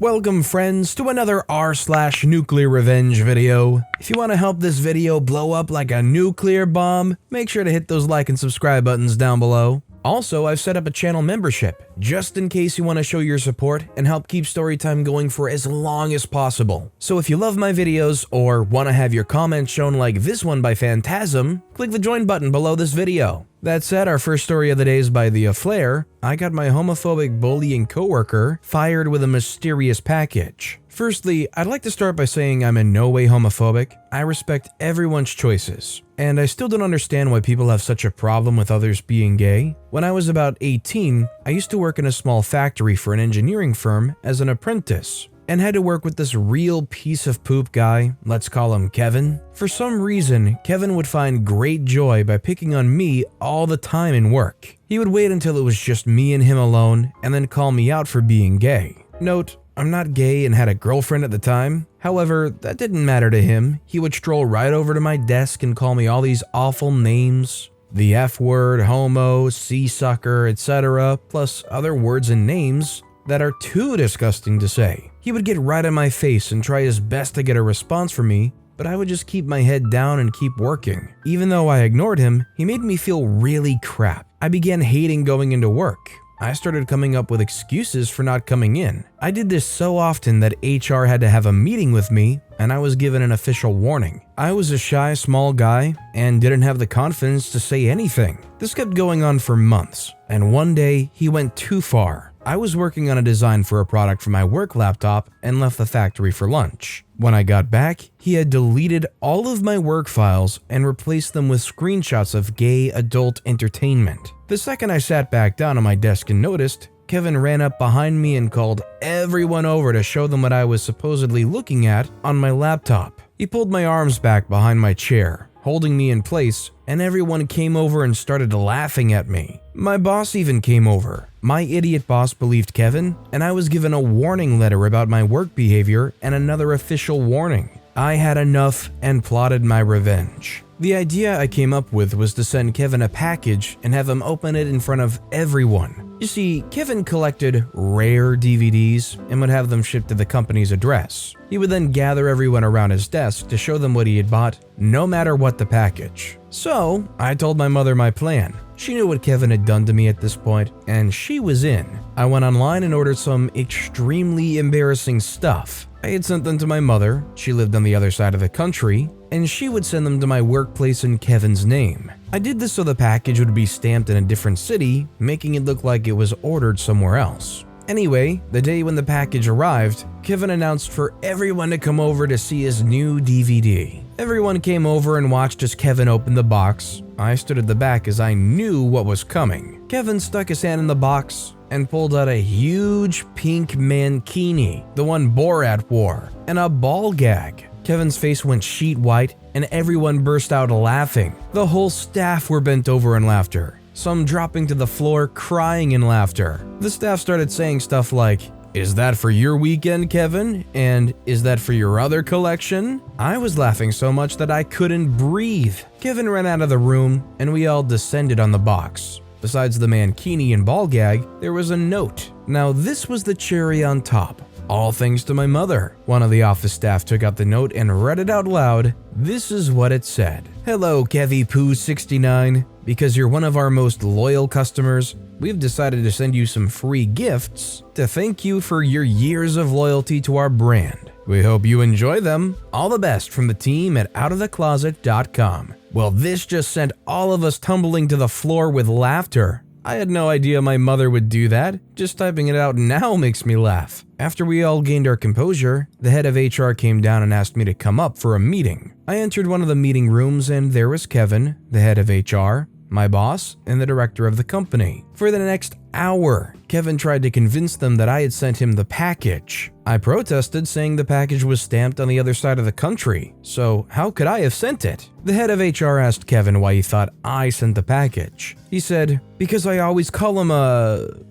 Welcome friends to another r/NuclearRevenge video. If you want to help this video blow up like a nuclear bomb, make sure to hit those like and subscribe buttons down below. Also, I've set up a channel membership, just in case you want to show your support and help keep Storytime going for as long as possible. So if you love my videos or want to have your comments shown like this one by Phantasm, click the join button below this video. That said, our first story of the day is by The Flair. I got my homophobic bullying coworker fired with a mysterious package. Firstly, I'd like to start by saying I'm in no way homophobic. I respect everyone's choices. And I still don't understand why people have such a problem with others being gay. When I was about 18, I used to work in a small factory for an engineering firm as an apprentice, and had to work with this real piece of poop guy, let's call him Kevin. For some reason, Kevin would find great joy by picking on me all the time in work. He would wait until it was just me and him alone, and then call me out for being gay. Note, I'm not gay and had a girlfriend at the time. However, that didn't matter to him. He would stroll right over to my desk and call me all these awful names. The F word, homo, sea-sucker, etc., plus other words and names that are too disgusting to say. He would get right in my face and try his best to get a response from me, but I would just keep my head down and keep working. Even though I ignored him, he made me feel really crap. I began hating going into work. I started coming up with excuses for not coming in. I did this so often that HR had to have a meeting with me, and I was given an official warning. I was a shy, small guy and didn't have the confidence to say anything. This kept going on for months, and one day he went too far. I was working on a design for a product for my work laptop and left the factory for lunch. When I got back, he had deleted all of my work files and replaced them with screenshots of gay adult entertainment. The second I sat back down on my desk and noticed, Kevin ran up behind me and called everyone over to show them what I was supposedly looking at on my laptop. He pulled my arms back behind my chair, holding me in place, and everyone came over and started laughing at me. My boss even came over. My idiot boss believed Kevin, and I was given a warning letter about my work behavior and another official warning. I had enough and plotted my revenge. The idea I came up with was to send Kevin a package and have him open it in front of everyone. You see, Kevin collected rare DVDs and would have them shipped to the company's address. He would then gather everyone around his desk to show them what he had bought, no matter what the package. So, I told my mother my plan. She knew what Kevin had done to me at this point, and she was in. I went online and ordered some extremely embarrassing stuff. I had sent them to my mother. She lived on the other side of the country, and she would send them to my workplace in Kevin's name. I did this so the package would be stamped in a different city, making it look like it was ordered somewhere else. Anyway, the day when the package arrived, Kevin announced for everyone to come over to see his new DVD. Everyone came over and watched as Kevin opened the box. I stood at the back as I knew what was coming. Kevin stuck his hand in the box and pulled out a huge pink mankini, the one Borat wore, and a ball gag. Kevin's face went sheet white and everyone burst out laughing. The whole staff were bent over in laughter, some dropping to the floor crying in laughter. The staff started saying stuff like, "Is that for your weekend, Kevin? And is that for your other collection?" I was laughing so much that I couldn't breathe. Kevin ran out of the room and we all descended on the box. Besides the mankini and ball gag, there was a note. Now this was the cherry on top. All thanks to my mother. One of the office staff took out the note and read it out loud. This is what it said. "Hello, Kevy Poo 69. Because you're one of our most loyal customers, we've decided to send you some free gifts to thank you for your years of loyalty to our brand. We hope you enjoy them. All the best from the team at OutOfTheCloset.com. Well, this just sent all of us tumbling to the floor with laughter. I had no idea my mother would do that. Just typing it out now makes me laugh. After we all gained our composure, the head of HR came down and asked me to come up for a meeting. I entered one of the meeting rooms and there was Kevin, the head of HR, my boss, and the director of the company. For the next hour, Kevin tried to convince them that I had sent him the package. I protested, saying the package was stamped on the other side of the country, so how could I have sent it? The head of HR asked Kevin why he thought I sent the package. He said, "Because I always call him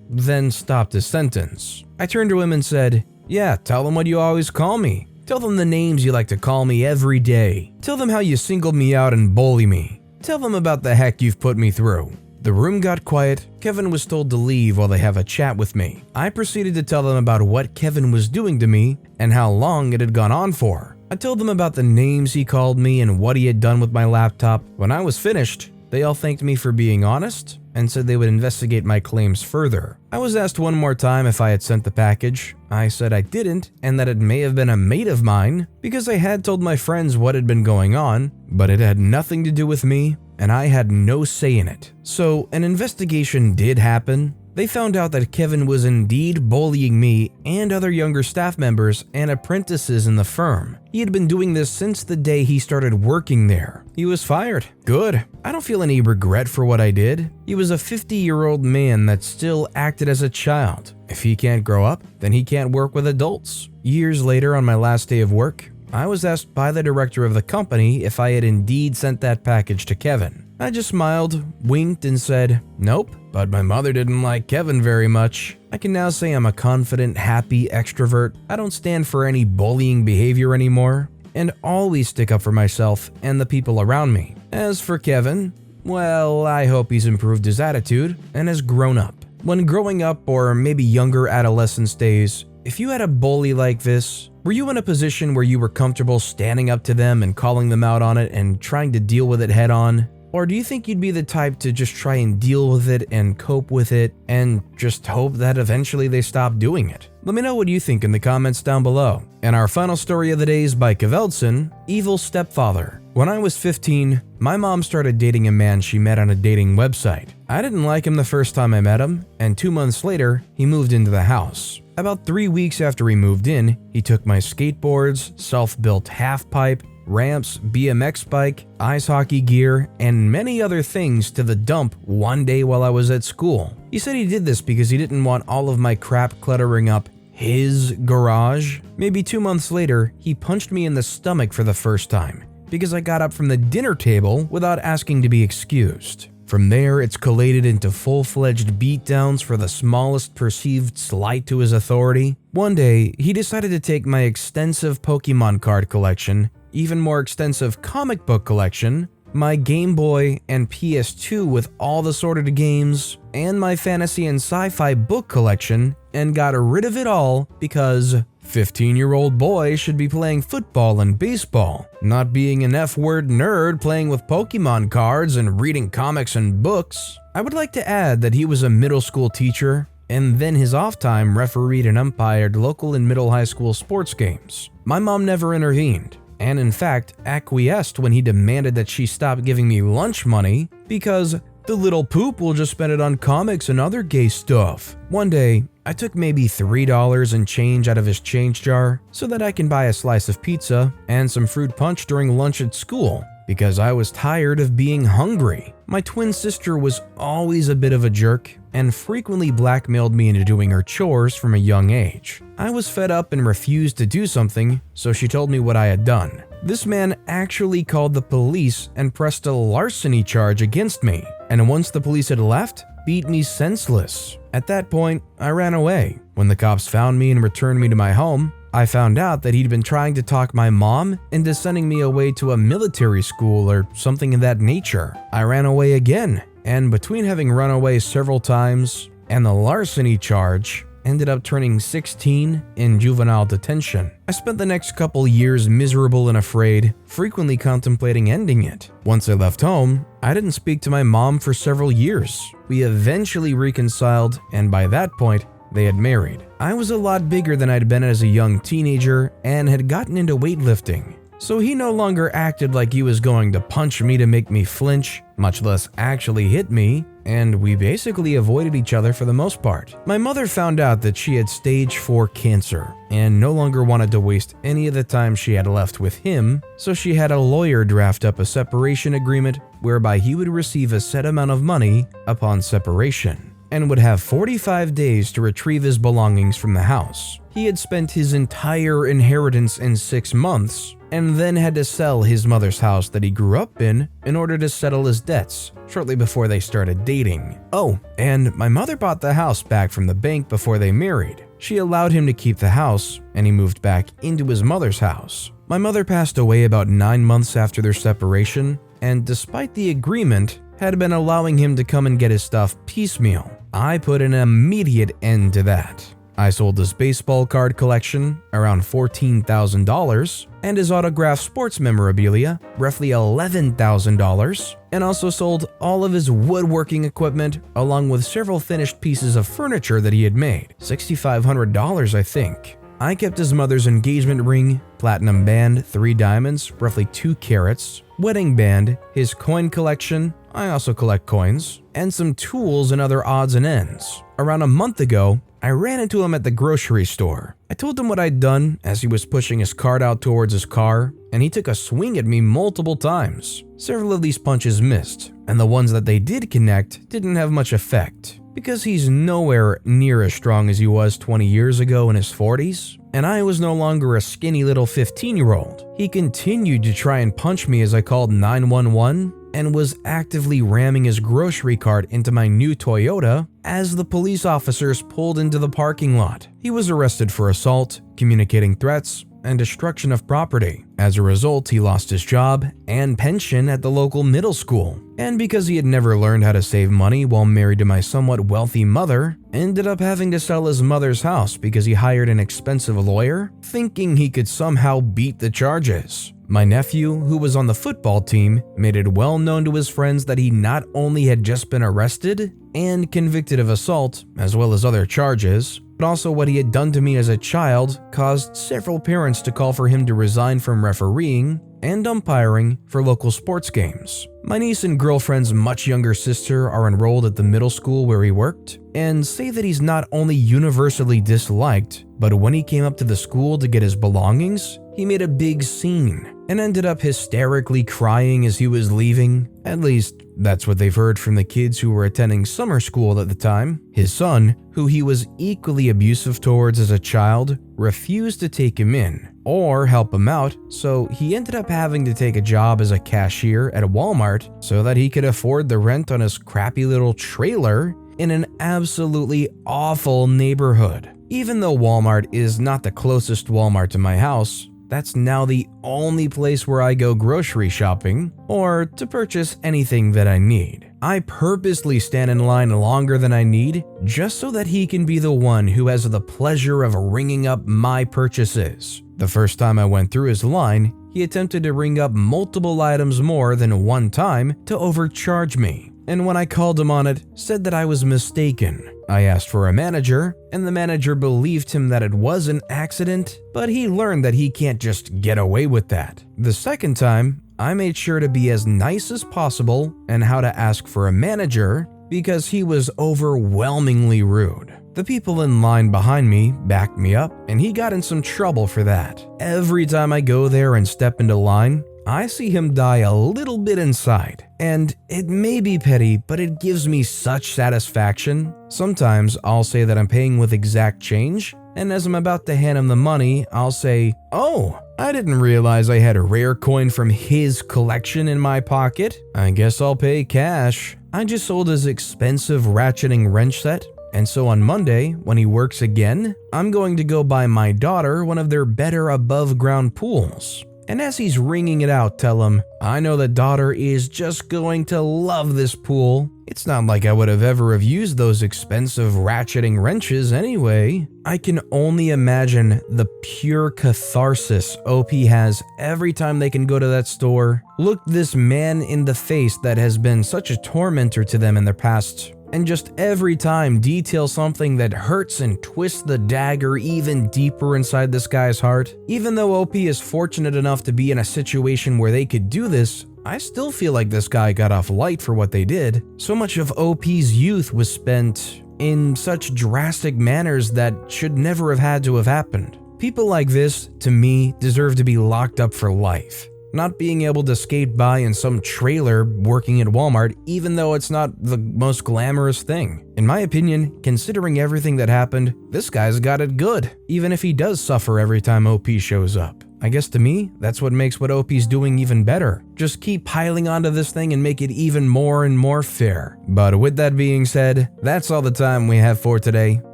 then stopped his sentence. I turned to him and said, "Yeah, tell them what you always call me. Tell them the names you like to call me every day. Tell them how you singled me out and bully me. Tell them about the heck you've put me through." The room got quiet. Kevin was told to leave while they have a chat with me. I proceeded to tell them about what Kevin was doing to me and how long it had gone on for. I told them about the names he called me and what he had done with my laptop. When I was finished, they all thanked me for being honest and said they would investigate my claims further. I was asked one more time if I had sent the package. I said I didn't and that it may have been a mate of mine because I had told my friends what had been going on, but it had nothing to do with me and I had no say in it. So an investigation did happen. They found out that Kevin was indeed bullying me and other younger staff members and apprentices in the firm. He had been doing this since the day he started working there. He was fired. Good. I don't feel any regret for what I did. He was a 50-year-old man that still acted as a child. If he can't grow up, then he can't work with adults. Years later, on my last day of work, I was asked by the director of the company if I had indeed sent that package to Kevin. I just smiled, winked, and said, nope, but my mother didn't like Kevin very much. I can now say I'm a confident, happy extrovert. I don't stand for any bullying behavior anymore, and always stick up for myself and the people around me. As for Kevin, well, I hope he's improved his attitude and has grown up. When growing up or maybe younger adolescence days, if you had a bully like this, were you in a position where you were comfortable standing up to them and calling them out on it and trying to deal with it head on? Or do you think you'd be the type to just try and deal with it and cope with it and just hope that eventually they stop doing it? Let me know what you think in the comments down below. And our final story of the day is by Kveldson, Evil Stepfather. When I was 15, my mom started dating a man she met on a dating website. I didn't like him the first time I met him, and 2 months later, he moved into the house. About 3 weeks after he moved in, he took my skateboards, self-built half-pipe, ramps, BMX bike, ice hockey gear, and many other things to the dump one day while I was at school. He said he did this because he didn't want all of my crap cluttering up his garage. Maybe 2 months later, he punched me in the stomach for the first time because I got up from the dinner table without asking to be excused. From there, it's collated into full-fledged beatdowns for the smallest perceived slight to his authority. One day, he decided to take my extensive Pokemon card collection, even more extensive comic book collection, my Game Boy and PS2 with all the sorted games, and my fantasy and sci-fi book collection, and got rid of it all because 15-year-old boys should be playing football and baseball, not being an F-word nerd playing with Pokemon cards and reading comics and books. I would like to add that he was a middle school teacher, and then his off time refereed and umpired local and middle high school sports games. My mom never intervened, and in fact acquiesced when he demanded that she stop giving me lunch money because the little poop will just spend it on comics and other gay stuff. One day, I took maybe $3 and change out of his change jar so that I can buy a slice of pizza and some fruit punch during lunch at school because I was tired of being hungry. My twin sister was always a bit of a jerk and frequently blackmailed me into doing her chores from a young age. I was fed up and refused to do something, so she told me what I had done. This man actually called the police and pressed a larceny charge against me, and once the police had left, beat me senseless. At that point, I ran away. When the cops found me and returned me to my home, I found out that he'd been trying to talk my mom into sending me away to a military school or something of that nature. I ran away again, and between having run away several times and the larceny charge, ended up turning 16 in juvenile detention. I spent the next couple years miserable and afraid, frequently contemplating ending it. Once I left home, I didn't speak to my mom for several years. We eventually reconciled, and by that point, they had married. I was a lot bigger than I'd been as a young teenager and had gotten into weightlifting. So he no longer acted like he was going to punch me to make me flinch, much less actually hit me, and we basically avoided each other for the most part. My mother found out that she had stage 4 cancer and no longer wanted to waste any of the time she had left with him, so she had a lawyer draft up a separation agreement whereby he would receive a set amount of money upon separation and would have 45 days to retrieve his belongings from the house. He had spent his entire inheritance in 6 months and then had to sell his mother's house that he grew up in order to settle his debts shortly before they started dating. Oh, and my mother bought the house back from the bank before they married. She allowed him to keep the house and he moved back into his mother's house. My mother passed away about 9 months after their separation, and despite the agreement, had been allowing him to come and get his stuff piecemeal. I put an immediate end to that. I sold his baseball card collection, around $14,000, and his autographed sports memorabilia, roughly $11,000, and also sold all of his woodworking equipment along with several finished pieces of furniture that he had made, $6,500 I think. I kept his mother's engagement ring, platinum band, 3 diamonds, roughly 2 carats, wedding band, his coin collection, I also collect coins, and some tools and other odds and ends. Around a month ago, I ran into him at the grocery store. I told him what I'd done as he was pushing his cart out towards his car, and he took a swing at me multiple times. Several of these punches missed, and the ones that they did connect didn't have much effect. Because he's nowhere near as strong as he was 20 years ago in his 40s, and I was no longer a skinny little 15-year-old. He continued to try and punch me as I called 911 and was actively ramming his grocery cart into my new Toyota as the police officers pulled into the parking lot. He was arrested for assault, communicating threats, and destruction of property. As a result, he lost his job and pension at the local middle school. And because he had never learned how to save money while married to my somewhat wealthy mother, ended up having to sell his mother's house because he hired an expensive lawyer, thinking he could somehow beat the charges. My nephew, who was on the football team, made it well known to his friends that he not only had just been arrested and convicted of assault, as well as other charges, but also what he had done to me as a child caused several parents to call for him to resign from refereeing and umpiring for local sports games. My niece and girlfriend's much younger sister are enrolled at the middle school where he worked, and say that he's not only universally disliked, but when he came up to the school to get his belongings, he made a big scene and ended up hysterically crying as he was leaving. At least, that's what they've heard from the kids who were attending summer school at the time. His son, who he was equally abusive towards as a child, refused to take him in or help him out, so he ended up having to take a job as a cashier at Walmart so that he could afford the rent on his crappy little trailer in an absolutely awful neighborhood. Even though Walmart is not the closest Walmart to my house, that's now the only place where I go grocery shopping or to purchase anything that I need. I purposely stand in line longer than I need just so that he can be the one who has the pleasure of ringing up my purchases. The first time I went through his line, he attempted to ring up multiple items more than one time to overcharge me. And when I called him on it, said that I was mistaken. I asked for a manager, and the manager believed him that it was an accident, but he learned that he can't just get away with that. The second time, I made sure to be as nice as possible and how to ask for a manager because he was overwhelmingly rude. The people in line behind me backed me up, and he got in some trouble for that. Every time I go there and step into line, I see him die a little bit inside. And it may be petty, but it gives me such satisfaction. Sometimes I'll say that I'm paying with exact change, and as I'm about to hand him the money, I'll say, "Oh, I didn't realize I had a rare coin from his collection in my pocket. I guess I'll pay cash." I just sold his expensive ratcheting wrench set, and so on Monday, when he works again, I'm going to go buy my daughter one of their better above-ground pools. And as he's ringing it out, tell him, "I know that daughter is just going to love this pool. It's not like I would have ever have used those expensive ratcheting wrenches anyway." I can only imagine the pure catharsis OP has every time they can go to that store, look this man in the face that has been such a tormentor to them in their past, and just every time detail something that hurts and twists the dagger even deeper inside this guy's heart. Even though OP is fortunate enough to be in a situation where they could do this, I still feel like this guy got off light for what they did. So much of OP's youth was spent in such drastic manners that should never have had to have happened. People like this, to me, deserve to be locked up for life. Not being able to skate by in some trailer working at Walmart, even though it's not the most glamorous thing. In my opinion, considering everything that happened, this guy's got it good, even if he does suffer every time OP shows up. I guess to me, that's what makes what OP's doing even better. Just keep piling onto this thing and make it even more and more fair. But with that being said, that's all the time we have for today.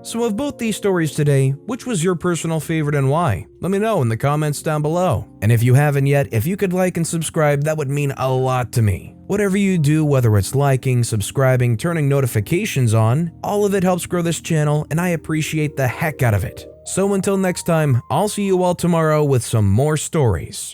So of both these stories today, which was your personal favorite and why? Let me know in the comments down below. And if you haven't yet, if you could like and subscribe, that would mean a lot to me. Whatever you do, whether it's liking, subscribing, turning notifications on, all of it helps grow this channel and I appreciate the heck out of it. So until next time, I'll see you all tomorrow with some more stories.